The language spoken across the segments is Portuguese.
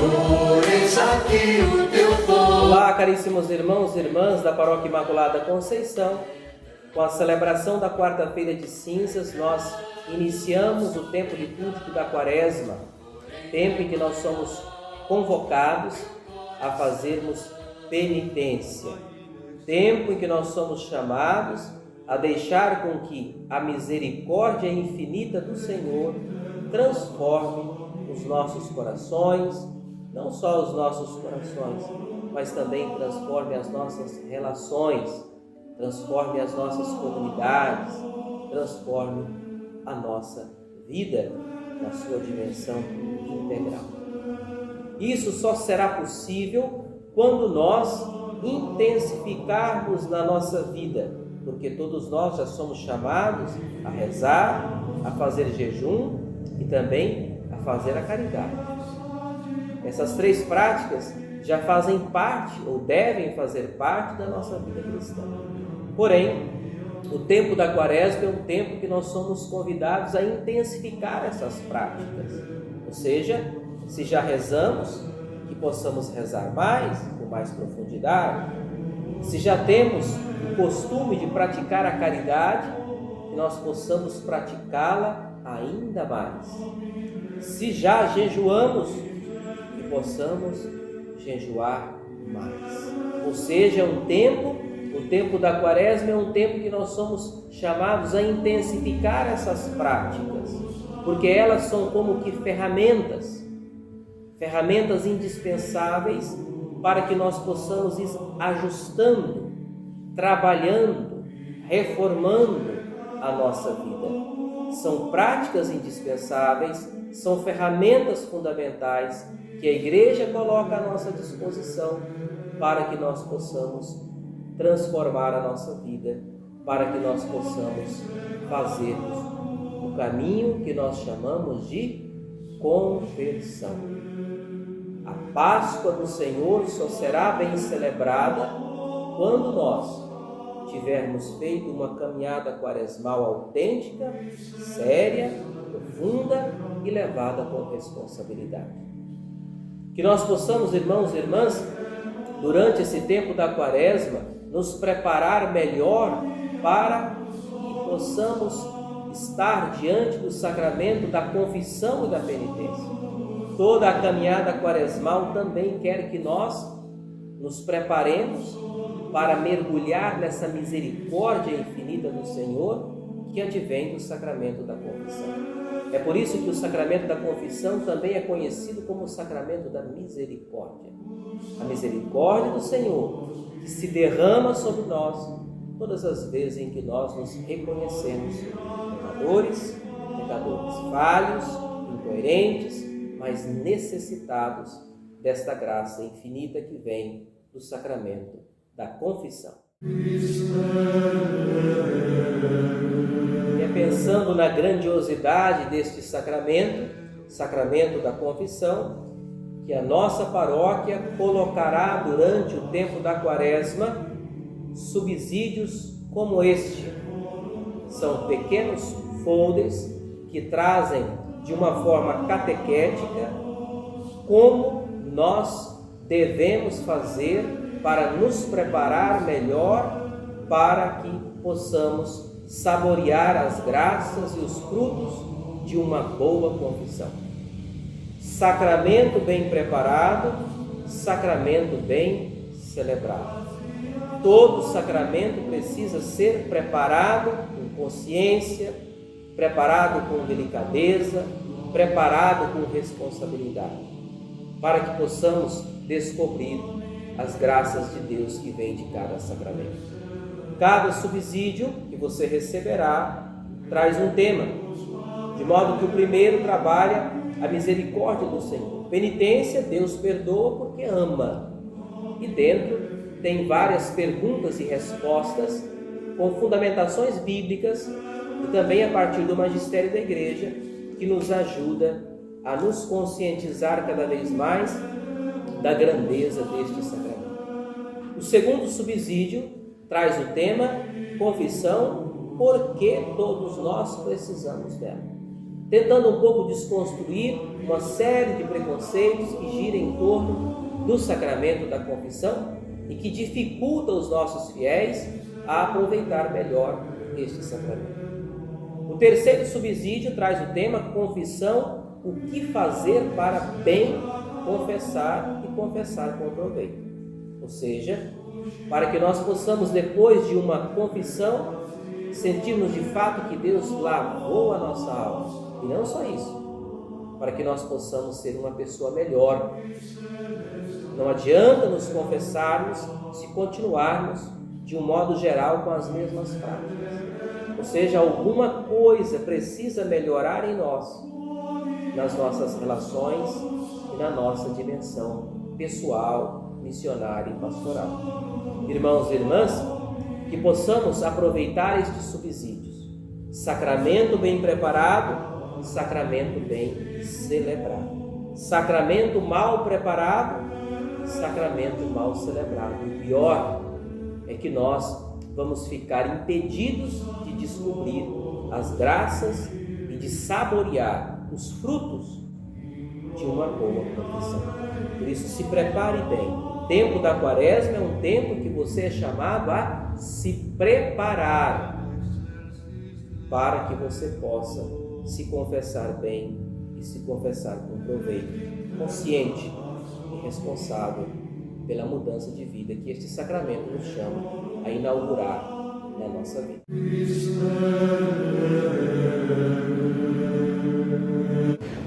Senhor, eis aqui o teu povo. Olá, caríssimos irmãos e irmãs da Paróquia Imaculada Conceição. Com a celebração da quarta-feira de cinzas, nós iniciamos o tempo litúrgico da Quaresma, tempo em que nós somos convocados a fazermos penitência, tempo em que nós somos chamados a deixar com que a misericórdia infinita do Senhor transforme os nossos corações, não só os nossos corações, mas também transforme as nossas relações, transforme as nossas comunidades, transforme a nossa vida na sua dimensão integral. Isso só será possível quando nós intensificarmos na nossa vida, porque todos nós já somos chamados a rezar, a fazer jejum e também a fazer a caridade. Essas três práticas já fazem parte ou devem fazer parte da nossa vida cristã. Porém, o tempo da Quaresma é um tempo que nós somos convidados a intensificar essas práticas. Ou seja, se já rezamos, que possamos rezar mais, com mais profundidade. Se já temos o costume de praticar a caridade, que nós possamos praticá-la ainda mais. Se já jejuamos, que possamos jejuar mais. Ou seja, o tempo da Quaresma é um tempo que nós somos chamados a intensificar essas práticas, porque elas são como que ferramentas indispensáveis para que nós possamos ir ajustando, trabalhando, reformando a nossa vida. São práticas indispensáveis, são ferramentas fundamentais que a Igreja coloca à nossa disposição para que nós possamos transformar a nossa vida, para que nós possamos fazermos o caminho que nós chamamos de conversão. A Páscoa do Senhor só será bem celebrada quando nós tivermos feito uma caminhada quaresmal autêntica, séria, profunda e levada com responsabilidade. Que nós possamos, irmãos e irmãs, durante esse tempo da Quaresma, nos preparar melhor para que possamos estar diante do sacramento da confissão e da penitência. Toda a caminhada quaresmal também quer que nós nos preparemos para mergulhar nessa misericórdia infinita do Senhor que advém do sacramento da confissão. É por isso que o sacramento da confissão também é conhecido como o sacramento da misericórdia. A misericórdia do Senhor que se derrama sobre nós todas as vezes em que nós nos reconhecemos pecadores falhos, incoerentes, mas necessitados desta graça infinita que vem do sacramento da confissão. E é pensando na grandiosidade deste sacramento da confissão, que a nossa paróquia colocará durante o tempo da Quaresma subsídios como este. São pequenos folders que trazem de uma forma catequética como nós devemos fazer para nos preparar melhor para que possamos saborear as graças e os frutos de uma boa confissão. Sacramento bem preparado, sacramento bem celebrado. Todo sacramento precisa ser preparado com consciência, preparado com delicadeza, preparado com responsabilidade, para que possamos descobrir as graças de Deus que vem de cada sacramento. Cada subsídio que você receberá traz um tema, de modo que o primeiro trabalha a misericórdia do Senhor. Penitência, Deus perdoa porque ama. E dentro tem várias perguntas e respostas com fundamentações bíblicas e também a partir do magistério da Igreja, que nos ajuda a nos conscientizar cada vez mais da grandeza deste sacramento. O segundo subsídio traz o tema confissão, porque todos nós precisamos dela. tentando um pouco desconstruir uma série de preconceitos que giram em torno do sacramento da confissão e que dificultam os nossos fiéis a aproveitar melhor este sacramento. O terceiro subsídio traz o tema confissão, o que fazer para bem confessar e confessar com proveito. Ou seja, para que nós possamos, depois de uma confissão, sentirmos de fato que Deus lavou a nossa alma. E não só isso, para que nós possamos ser uma pessoa melhor. Não adianta nos confessarmos se continuarmos, de um modo geral, com as mesmas práticas. Ou seja, alguma coisa precisa melhorar em nós, nas nossas relações e na nossa dimensão pessoal, missionária e pastoral. Irmãos e irmãs, que possamos aproveitar estes subsídios. Sacramento bem preparado, sacramento bem celebrado. Sacramento mal preparado, sacramento mal celebrado. O pior é que nós vamos ficar impedidos de descobrir as graças e de saborear os frutos de uma boa confissão. Por isso, se prepare bem. O tempo da Quaresma é um tempo que você é chamado a se preparar para que você possa se confessar bem e se confessar com proveito, consciente e responsável pela mudança de vida que este sacramento nos chama a inaugurar na nossa vida.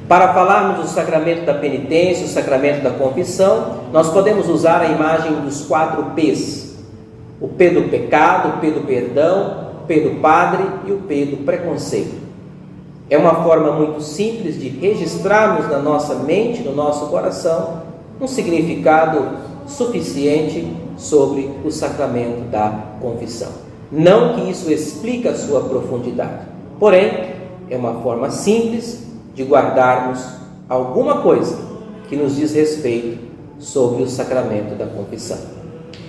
Para falarmos do sacramento da penitência, o sacramento da confissão, nós podemos usar a imagem dos 4 P's. O P do pecado, o P do perdão, o P do padre e o P do preconceito. É uma forma muito simples de registrarmos na nossa mente, no nosso coração, um significado suficiente sobre o sacramento da confissão. Não que isso explique a sua profundidade, porém, é uma forma simples de guardarmos alguma coisa que nos diz respeito sobre o sacramento da confissão.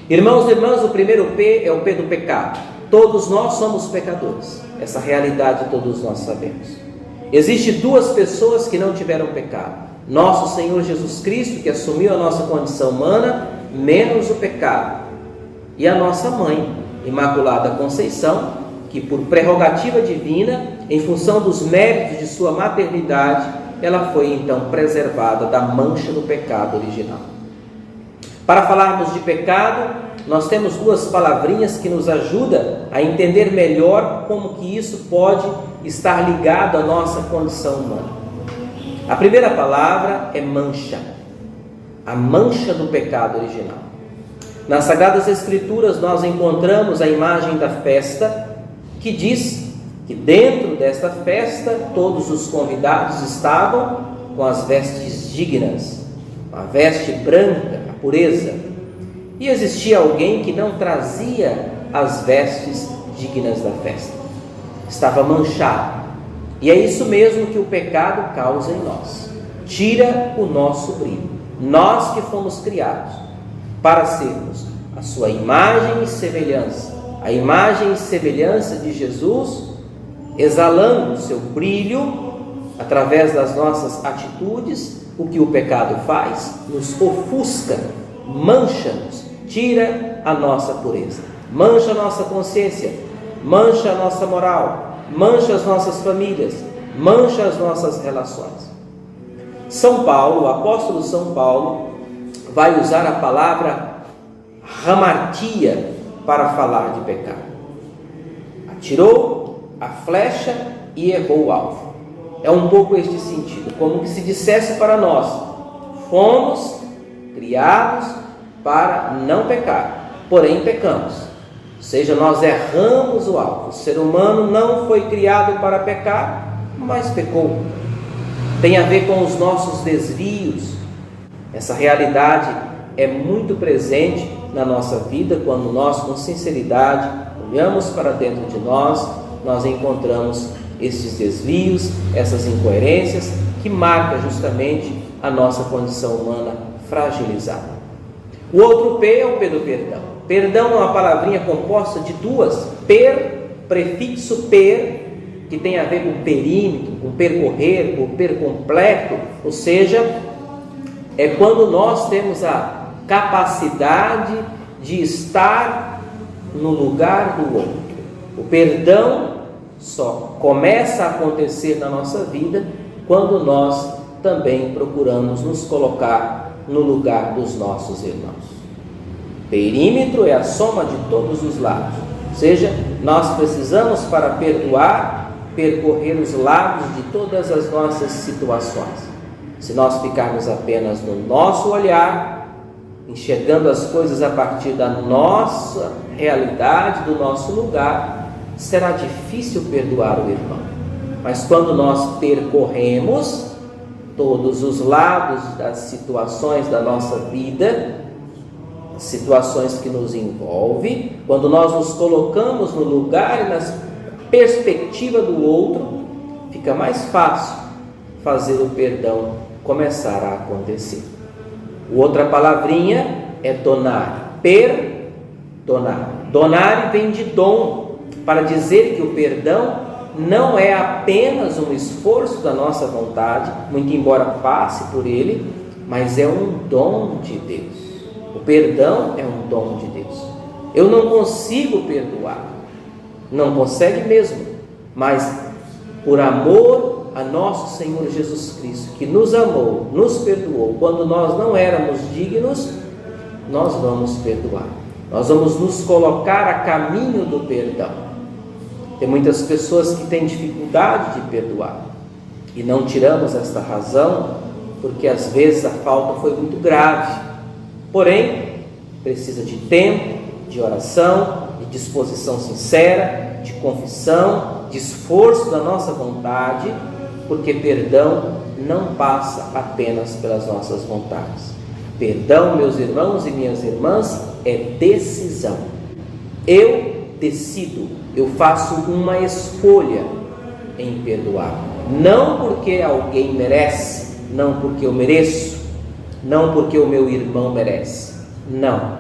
Irmãos e irmãs, o primeiro P é o P do pecado. Todos nós somos pecadores. Essa realidade todos nós sabemos. Existem 2 pessoas que não tiveram pecado. Nosso Senhor Jesus Cristo, que assumiu a nossa condição humana, menos o pecado. E a nossa mãe, Imaculada Conceição, que por prerrogativa divina, em função dos méritos de sua maternidade, ela foi então preservada da mancha do pecado original. Para falarmos de pecado, nós temos 2 palavrinhas que nos ajudam a entender melhor como que isso pode estar ligado à nossa condição humana. A primeira palavra é mancha, a mancha do pecado original. Nas Sagradas Escrituras nós encontramos a imagem da festa, que diz que dentro desta festa todos os convidados estavam com as vestes dignas, a veste branca, a pureza. E existia alguém que não trazia as vestes dignas da festa, estava manchado. E é isso mesmo que o pecado causa em nós, tira o nosso brilho. Nós que fomos criados para sermos a sua imagem e semelhança, a imagem e semelhança de Jesus, exalando o seu brilho através das nossas atitudes. O que o pecado faz? Nos ofusca, mancha-nos, tira a nossa pureza, mancha a nossa consciência, mancha a nossa moral, mancha as nossas famílias, mancha as nossas relações. São Paulo, o apóstolo São Paulo, vai usar a palavra hamartia para falar de pecado. Atirou a flecha e errou o alvo. É um pouco este sentido, como que se dissesse para nós: fomos criados para não pecar, porém pecamos. Ou seja, nós erramos o alvo. O ser humano não foi criado para pecar, mas pecou. Tem a ver com os nossos desvios. Essa realidade é muito presente na nossa vida quando nós, com sinceridade, olhamos para dentro de nós, nós encontramos esses desvios, essas incoerências que marcam justamente a nossa condição humana fragilizada. O outro P é o P do perdão. Perdão é uma palavrinha composta de 2, prefixo per, que tem a ver com perímetro, com percorrer, com per completo, ou seja, é quando nós temos a capacidade de estar no lugar do outro. O perdão só começa a acontecer na nossa vida quando nós também procuramos nos colocar no lugar dos nossos irmãos. Perímetro é a soma de todos os lados, ou seja, nós precisamos, para perdoar, percorrer os lados de todas as nossas situações. Se nós ficarmos apenas no nosso olhar, enxergando as coisas a partir da nossa realidade, do nosso lugar, será difícil perdoar o irmão. Mas quando nós percorremos todos os lados das situações da nossa vida, as situações que nos envolvem, quando nós nos colocamos no lugar e na perspectiva do outro, fica mais fácil fazer o perdão começar a acontecer. Outra palavrinha é donar, perdonar. Donar vem de dom, para dizer que o perdão não é apenas um esforço da nossa vontade, muito embora passe por ele, mas é um dom de Deus. O perdão é um dom de Deus. Eu não consigo perdoar, não consegue mesmo, mas por amor a nosso Senhor Jesus Cristo, que nos amou, nos perdoou, quando nós não éramos dignos, nós vamos perdoar. Nós vamos nos colocar a caminho do perdão. Tem muitas pessoas que têm dificuldade de perdoar e não tiramos esta razão porque às vezes a falta foi muito grave. Porém, precisa de tempo, de oração, de disposição sincera, de confissão, de esforço da nossa vontade, porque perdão não passa apenas pelas nossas vontades. Perdão, meus irmãos e minhas irmãs, é decisão. Eu decido, eu faço uma escolha em perdoar. Não porque alguém merece, não porque eu mereço, não porque o meu irmão merece. Não.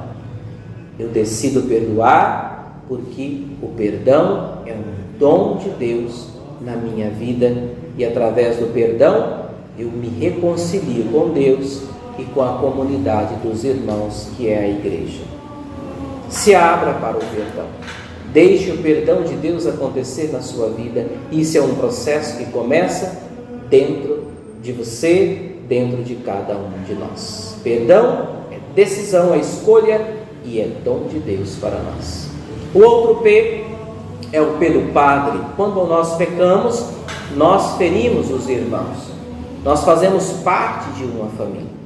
Eu decido perdoar porque o perdão é um dom de Deus na minha vida e através do perdão eu me reconcilio com Deus e com a comunidade dos irmãos que é a igreja. Se abra para o perdão. Deixe o perdão de Deus acontecer na sua vida. Isso é um processo que começa dentro de você, dentro de cada um de nós. Perdão é decisão, é escolha e é dom de Deus para nós. O outro P é o P do Padre. Quando nós pecamos, nós ferimos os irmãos. Nós fazemos parte de uma família.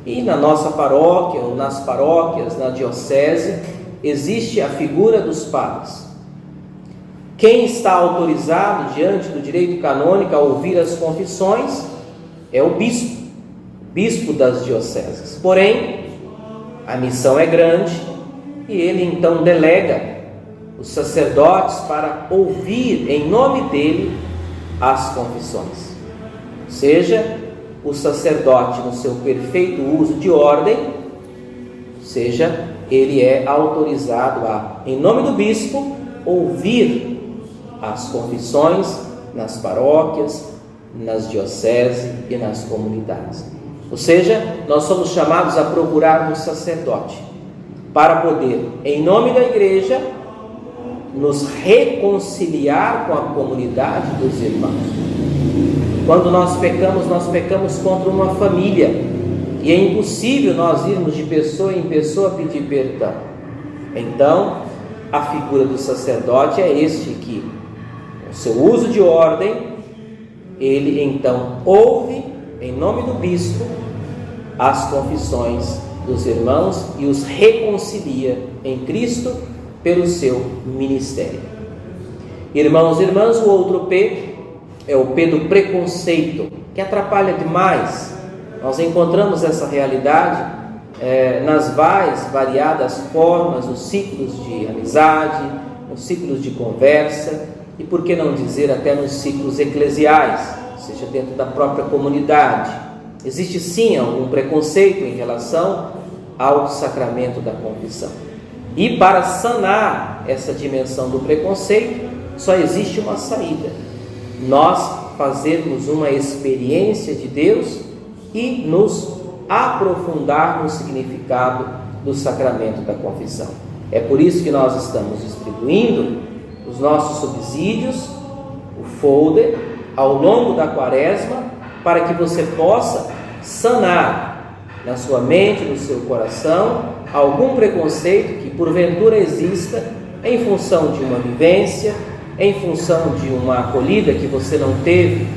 E na nossa paróquia, ou nas paróquias, na diocese, existe a figura dos padres. Quem está autorizado diante do direito canônico a ouvir as confissões é o bispo das dioceses. Porém, a missão é grande e ele então delega os sacerdotes para ouvir em nome dele as confissões. Ou seja, o sacerdote no seu perfeito uso de ordem, ou seja, ele é autorizado a, em nome do bispo, ouvir as confissões nas paróquias, nas dioceses e nas comunidades. Ou seja, nós somos chamados a procurar um sacerdote para poder, em nome da igreja, nos reconciliar com a comunidade dos irmãos. Quando nós pecamos contra uma família e é impossível nós irmos de pessoa em pessoa pedir perdão. Então, a figura do sacerdote é este que, com seu uso de ordem, ele então ouve, em nome do bispo, as confissões dos irmãos e os reconcilia em Cristo pelo seu ministério. Irmãos e irmãs, o outro P é o P do preconceito, que atrapalha demais. Nós encontramos essa realidade nas mais variadas formas, nos ciclos de amizade, nos ciclos de conversa e, por que não dizer, até nos ciclos eclesiais, ou seja, dentro da própria comunidade. Existe sim algum preconceito em relação ao sacramento da confissão. E para sanar essa dimensão do preconceito, só existe uma saída: nós fazermos uma experiência de Deus e nos aprofundar no significado do sacramento da confissão. É por isso que nós estamos distribuindo os nossos subsídios, o folder, ao longo da quaresma, para que você possa sanar na sua mente, no seu coração, algum preconceito que porventura exista em função de uma vivência, em função de uma acolhida que você não teve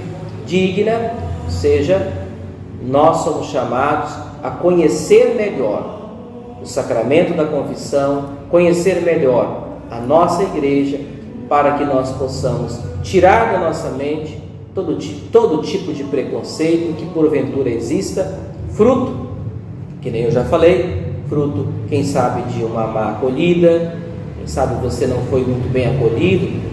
digna. Ou seja, nós somos chamados a conhecer melhor o sacramento da confissão, conhecer melhor a nossa igreja, para que nós possamos tirar da nossa mente todo tipo de preconceito que porventura exista, fruto, que nem eu já falei, fruto, quem sabe, de uma má acolhida, quem sabe você não foi muito bem acolhido,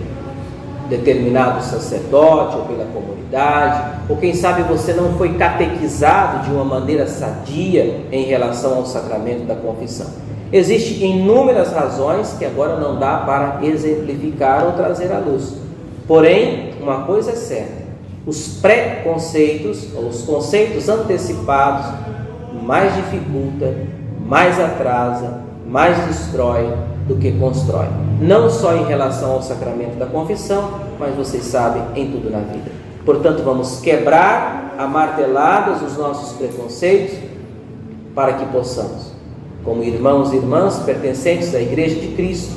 determinado sacerdote ou pela comunidade, ou quem sabe você não foi catequizado de uma maneira sadia em relação ao sacramento da confissão. Existem inúmeras razões que agora não dá para exemplificar ou trazer à luz. Porém, uma coisa é certa: os preconceitos ou os conceitos antecipados mais dificulta, mais atrasa, mais destrói do que constrói. Não só em relação ao sacramento da confissão, mas vocês sabem, em tudo na vida. Portanto, vamos quebrar a marteladas os nossos preconceitos para que possamos, como irmãos e irmãs pertencentes à Igreja de Cristo,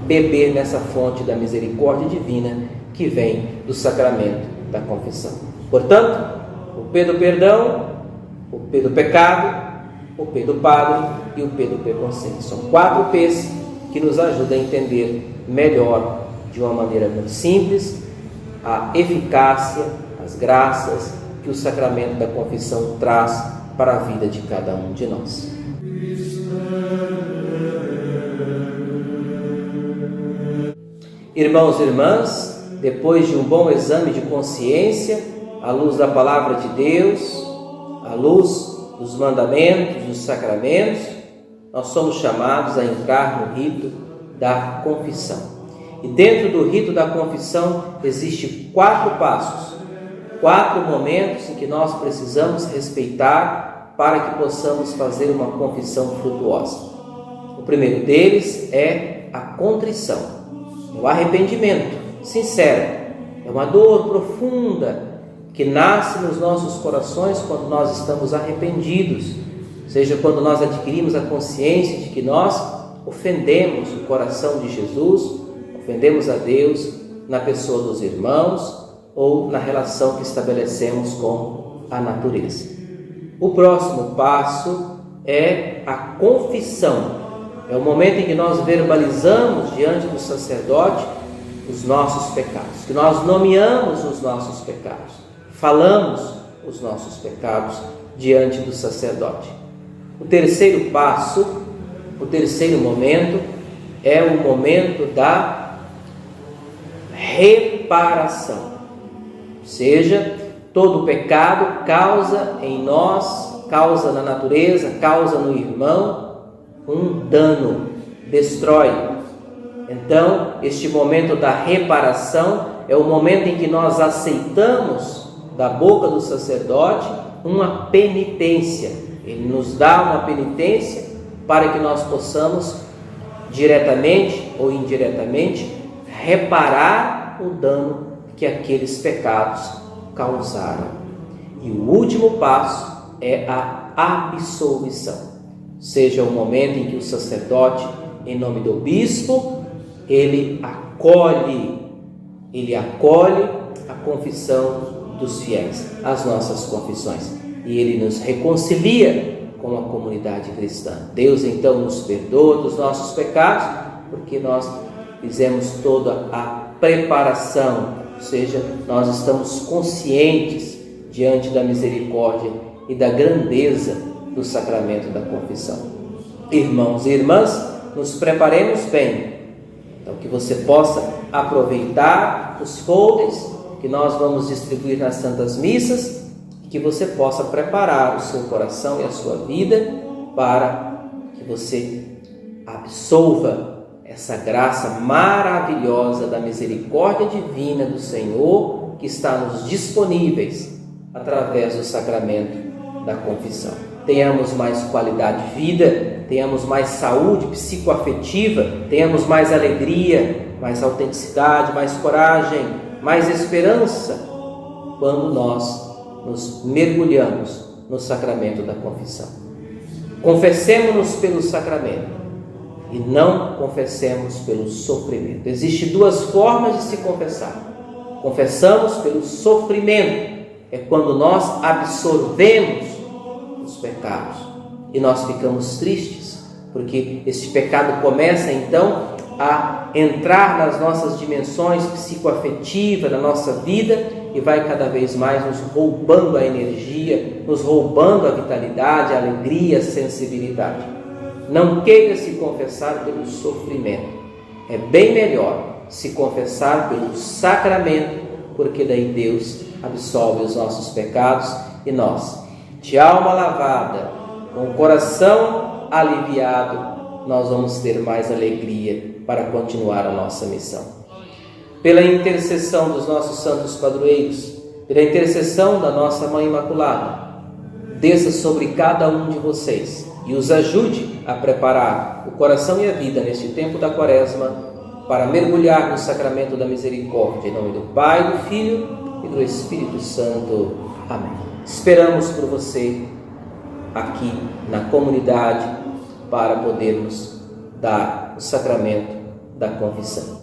beber nessa fonte da misericórdia divina que vem do sacramento da confissão. Portanto, o P do perdão, o P do pecado, o P do padre e o P do preconceito. São 4 P's que nos ajudam a entender melhor, de uma maneira muito simples, a eficácia, as graças que o sacramento da confissão traz para a vida de cada um de nós. Irmãos e irmãs, depois de um bom exame de consciência, à luz da palavra de Deus, à luz dos mandamentos, dos sacramentos, nós somos chamados a entrar no rito da confissão. E dentro do rito da confissão existem 4 passos, 4 momentos em que nós precisamos respeitar para que possamos fazer uma confissão frutuosa. O primeiro deles é a contrição, é o arrependimento sincero, é uma dor profunda que nasce nos nossos corações quando nós estamos arrependidos, seja quando nós adquirimos a consciência de que nós ofendemos o coração de Jesus, ofendemos a Deus na pessoa dos irmãos ou na relação que estabelecemos com a natureza. O próximo passo é a confissão. É o momento em que nós verbalizamos diante do sacerdote os nossos pecados, que nós nomeamos os nossos pecados, falamos os nossos pecados diante do sacerdote. O terceiro passo, o terceiro momento, é o momento da reparação. Ou seja, todo pecado causa em nós, causa na natureza, causa no irmão um dano, destrói. Então, este momento da reparação é o momento em que nós aceitamos da boca do sacerdote uma penitência. Ele nos dá uma penitência para que nós possamos, diretamente ou indiretamente, reparar o dano que aqueles pecados causaram. E o último passo é a absolvição. Seja o momento em que o sacerdote, em nome do bispo, ele acolhe a confissão dos fiéis, as nossas confissões, e ele nos reconcilia com a comunidade cristã. Deus então nos perdoa dos nossos pecados, porque nós fizemos toda a preparação, ou seja, nós estamos conscientes diante da misericórdia e da grandeza do sacramento da confissão. Irmãos e irmãs, nos preparemos bem, então que você possa aproveitar os folders que nós vamos distribuir nas Santas Missas e que você possa preparar o seu coração e a sua vida para que você absolva essa graça maravilhosa da misericórdia divina do Senhor que está nos disponíveis através do sacramento da confissão. Tenhamos mais qualidade de vida, tenhamos mais saúde psicoafetiva, tenhamos mais alegria, mais autenticidade, mais coragem, mais esperança quando nós nos mergulhamos no sacramento da confissão. Confessemos-nos pelo sacramento e não confessemos pelo sofrimento. Existem duas formas de se confessar. Confessamos pelo sofrimento, é quando nós absorvemos os pecados e nós ficamos tristes, porque este pecado começa então a entrar nas nossas dimensões psicoafetivas, na nossa vida, e vai cada vez mais nos roubando a energia, nos roubando a vitalidade, a alegria, a sensibilidade. Não queira se confessar pelo sofrimento. É bem melhor se confessar pelo sacramento, porque daí Deus absolve os nossos pecados e nós, de alma lavada, com o coração aliviado, nós vamos ter mais alegria para continuar a nossa missão. Pela intercessão dos nossos santos padroeiros, pela intercessão da nossa Mãe Imaculada, desça sobre cada um de vocês e os ajude a preparar o coração e a vida neste tempo da Quaresma para mergulhar no sacramento da misericórdia. Em nome do Pai, do Filho e do Espírito Santo. Amém. Esperamos por você aqui na comunidade para podermos dar o sacramento da confissão.